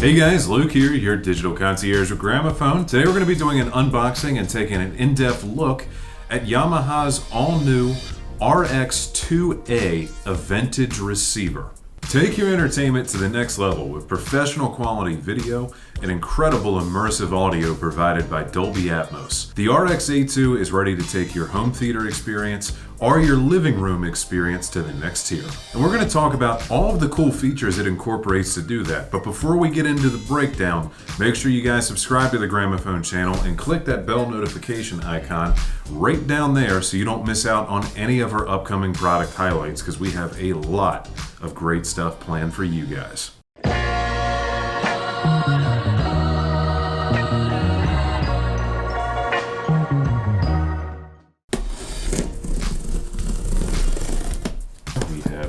Hey guys, Luke here, your digital concierge with Gramophone. Today we're going to be doing an unboxing and taking an in-depth look at Yamaha's all-new RX-A2A Aventage receiver. Take your entertainment to the next level with professional quality video and incredible immersive audio provided by Dolby Atmos. The RX-A2 is ready to take your home theater experience or your living room experience to the next tier. And we're going to talk about all of the cool features it incorporates to do that. But before we get into the breakdown, make sure you guys subscribe to the Gramophone channel and click that bell notification icon right down there so you don't miss out on any of our upcoming product highlights, because we have a lot of great stuff planned for you guys.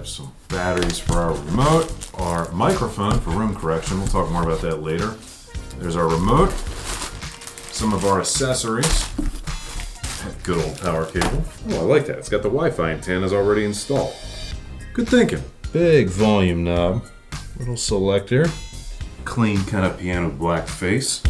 Some batteries for our remote, our microphone for room correction. We'll talk more about that later. There's our remote, some of our accessories, good old power cable. Oh, I like that. It's got the Wi-Fi antennas already installed. Good thinking. Big volume knob, little selector, clean kind of piano black face.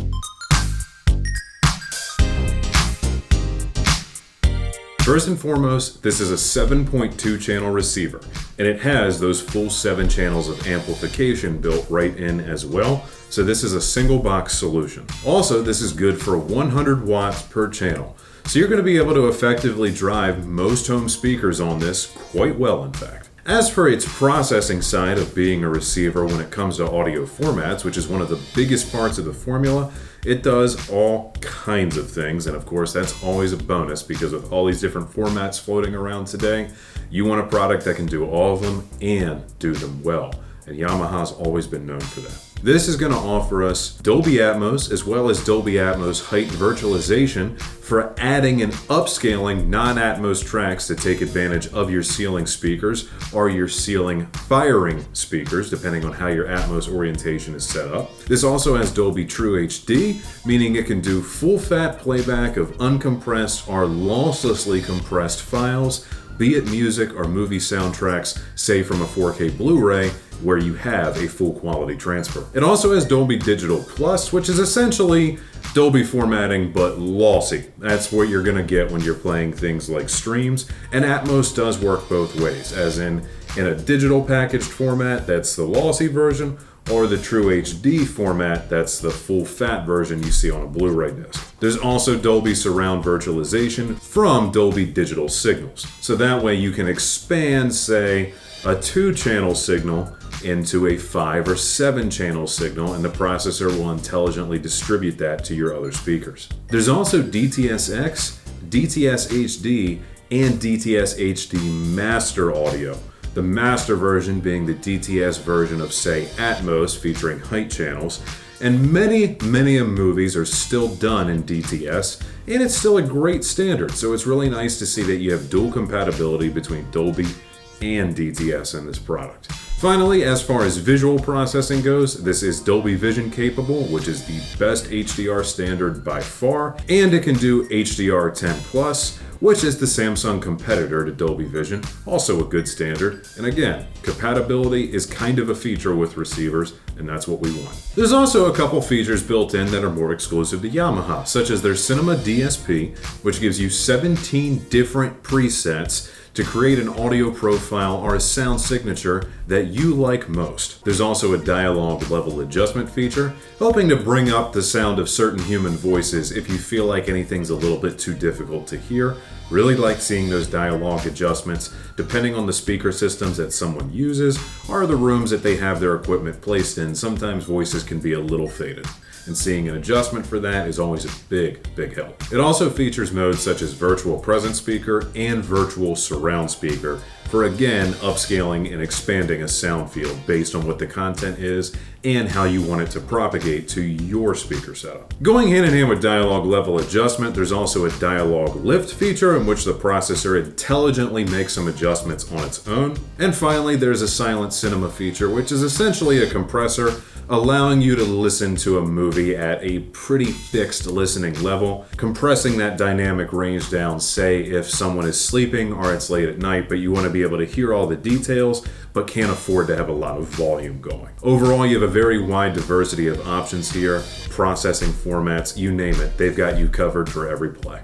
First and foremost, this is a 7.2 channel receiver, and it has those full 7 channels of amplification built right in as well. So this is a single box solution. Also, this is good for 100 watts per channel. So you're going to be able to effectively drive most home speakers on this quite well, in fact. As for its processing side of being a receiver when it comes to audio formats, which is one of the biggest parts of the formula, it does all kinds of things, and of course that's always a bonus, because with all these different formats floating around today, you want a product that can do all of them and do them well, and Yamaha's always been known for that. This is going to offer us Dolby Atmos as well as Dolby Atmos height virtualization for adding and upscaling non-Atmos tracks to take advantage of your ceiling speakers or your ceiling firing speakers, depending on how your Atmos orientation is set up. This also has Dolby True HD, meaning it can do full fat playback of uncompressed or losslessly compressed files, be it music or movie soundtracks, say from a 4K Blu-ray, where you have a full quality transfer. It also has Dolby Digital Plus, which is essentially Dolby formatting but lossy. That's what you're gonna get when you're playing things like streams, and Atmos does work both ways, as in a digital packaged format, that's the lossy version, or the True HD format, that's the full fat version you see on a Blu-ray disc. There's also Dolby Surround virtualization from Dolby Digital Signals. So that way you can expand, say, a 2-channel signal into a 5 or 7-channel signal, and the processor will intelligently distribute that to your other speakers. There's also DTS-X, DTS-HD, and DTS-HD Master audio. The master version being the DTS version of, say, Atmos, featuring height channels. And many movies are still done in DTS, and it's still a great standard, so it's really nice to see that you have dual compatibility between Dolby and DTS in this product. Finally, as far as visual processing goes, this is Dolby Vision capable, which is the best HDR standard by far, and it can do HDR10+, which is the Samsung competitor to Dolby Vision, also a good standard. And again, compatibility is kind of a feature with receivers, and that's what we want. There's also a couple features built in that are more exclusive to Yamaha, such as their Cinema DSP, which gives you 17 different presets to create an audio profile or a sound signature that you like most. There's also a dialogue level adjustment feature, helping to bring up the sound of certain human voices if you feel like anything's a little bit too difficult to hear. Really like seeing those dialogue adjustments depending on the speaker systems that someone uses or the rooms that they have their equipment placed in. Sometimes voices can be a little faded, and seeing an adjustment for that is always a big help. It also features modes such as virtual presence speaker and virtual surround speaker for, again, upscaling and expanding a sound field based on what the content is and how you want it to propagate to your speaker setup. Going hand in hand with dialogue level adjustment, there's also a dialogue lift feature in which the processor intelligently makes some adjustments on its own. And finally, there's a silent cinema feature, which is essentially a compressor allowing you to listen to a movie at a pretty fixed listening level, compressing that dynamic range down, say if someone is sleeping or it's late at night, but you want to be able to hear all the details but can't afford to have a lot of volume going. Overall, you have a very wide diversity of options here, processing formats, you name it, they've got you covered for every play.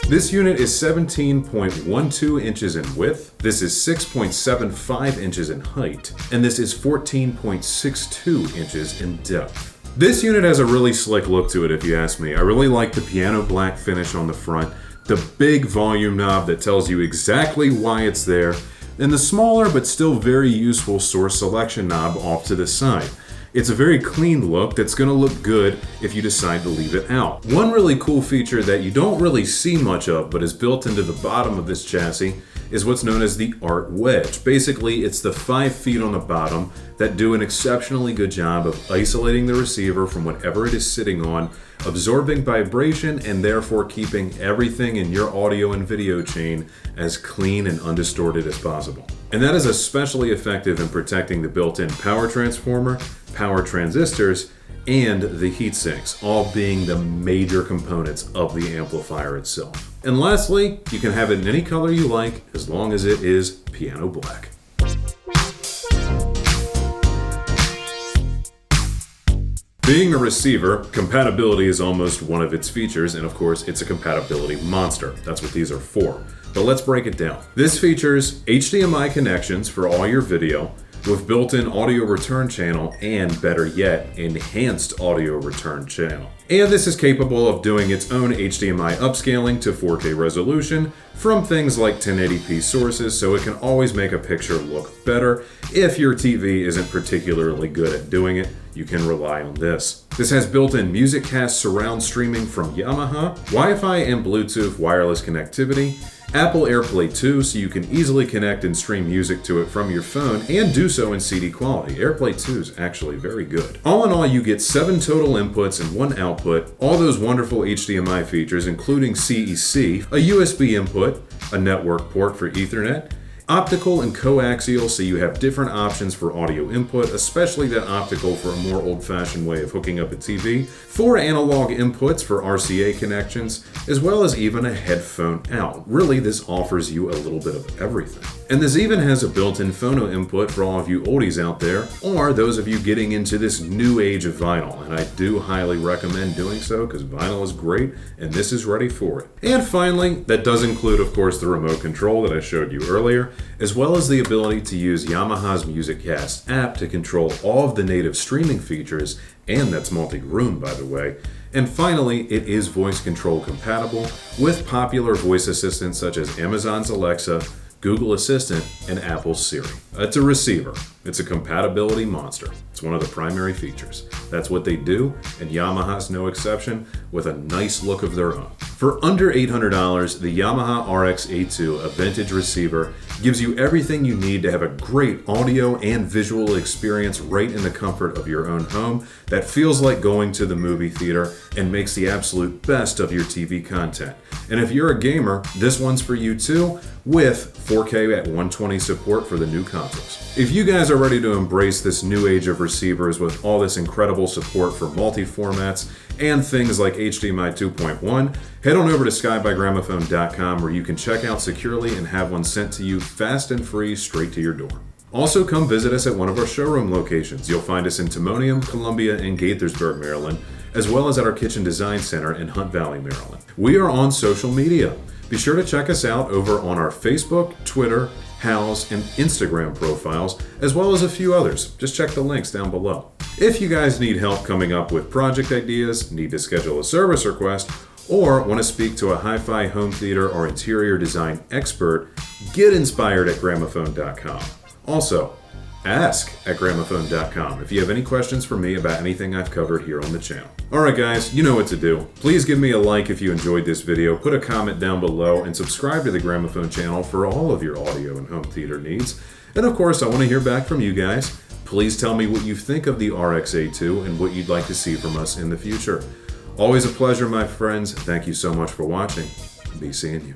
This unit is 17.12 inches in width, this is 6.75 inches in height, and this is 14.62 inches in depth. This unit has a really slick look to it if you ask me. I really like the piano black finish on the front, the big volume knob that tells you exactly why it's there, and the smaller but still very useful source selection knob off to the side. It's a very clean look that's going to look good if you decide to leave it out. One really cool feature that you don't really see much of but is built into the bottom of this chassis is what's known as the art wedge. Basically, it's the 5 feet on the bottom that do an exceptionally good job of isolating the receiver from whatever it is sitting on, absorbing vibration, and therefore keeping everything in your audio and video chain as clean and undistorted as possible. And that is especially effective in protecting the built-in power transformer, power transistors, and the heat sinks, all being the major components of the amplifier itself. And lastly, you can have it in any color you like as long as it is piano black. Being a receiver, compatibility is almost one of its features, and of course, it's a compatibility monster. That's what these are for. But let's break it down. This features HDMI connections for all your video, with built-in audio return channel and, better yet, enhanced audio return channel. And this is capable of doing its own HDMI upscaling to 4K resolution from things like 1080p sources, so it can always make a picture look better. If your TV isn't particularly good at doing it, you can rely on this. This has built-in MusicCast surround streaming from Yamaha, Wi-Fi and Bluetooth wireless connectivity, Apple AirPlay 2, so you can easily connect and stream music to it from your phone and do so in CD quality. AirPlay 2 is actually very good. All in all, you get 7 total inputs and 1 output, all those wonderful HDMI features including CEC, a USB input, a network port for Ethernet, optical and coaxial, so you have different options for audio input, especially that optical for a more old-fashioned way of hooking up a TV, 4 analog inputs for RCA connections, as well as even a headphone out. Really, this offers you a little bit of everything. And this even has a built-in phono input for all of you oldies out there, or those of you getting into this new age of vinyl, and I do highly recommend doing so because vinyl is great, and this is ready for it. And finally, that does include, of course, the remote control that I showed you earlier, as well as the ability to use Yamaha's MusicCast app to control all of the native streaming features, and that's multi-room, by the way. And finally, it is voice control compatible with popular voice assistants such as Amazon's Alexa, Google Assistant, and Apple's Siri. It's a receiver. It's a compatibility monster. It's one of the primary features. That's what they do, and Yamaha's no exception, with a nice look of their own. For under $800, the Yamaha RX-A2A Aventage receiver gives you everything you need to have a great audio and visual experience right in the comfort of your own home that feels like going to the movie theater and makes the absolute best of your TV content. And if you're a gamer, this one's for you too, with 4K at 120 support for the new consoles. If you guys are ready to embrace this new age of receivers with all this incredible support for multi-formats and things like HDMI 2.1, head on over to skybygramophone.com where you can check out securely and have one sent to you fast and free straight to your door. Also, come visit us at one of our showroom locations. You'll find us in Timonium, Columbia, and Gaithersburg, Maryland, as well as at our Kitchen Design Center in Hunt Valley, Maryland. We are on social media. Be sure to check us out over on our Facebook, Twitter, Houzz, and Instagram profiles, as well as a few others. Just check the links down below. If you guys need help coming up with project ideas, need to schedule a service request, or want to speak to a hi-fi home theater or interior design expert, get inspired at gramophone.com. Also, ask at gramophone.com if you have any questions for me about anything I've covered here on the channel. Alright guys, you know what to do. Please give me a like if you enjoyed this video, put a comment down below, and subscribe to the Gramophone channel for all of your audio and home theater needs. And of course, I want to hear back from you guys. Please tell me what you think of the RX-A2 and what you'd like to see from us in the future. Always a pleasure, my friends. Thank you so much for watching. Be seeing you.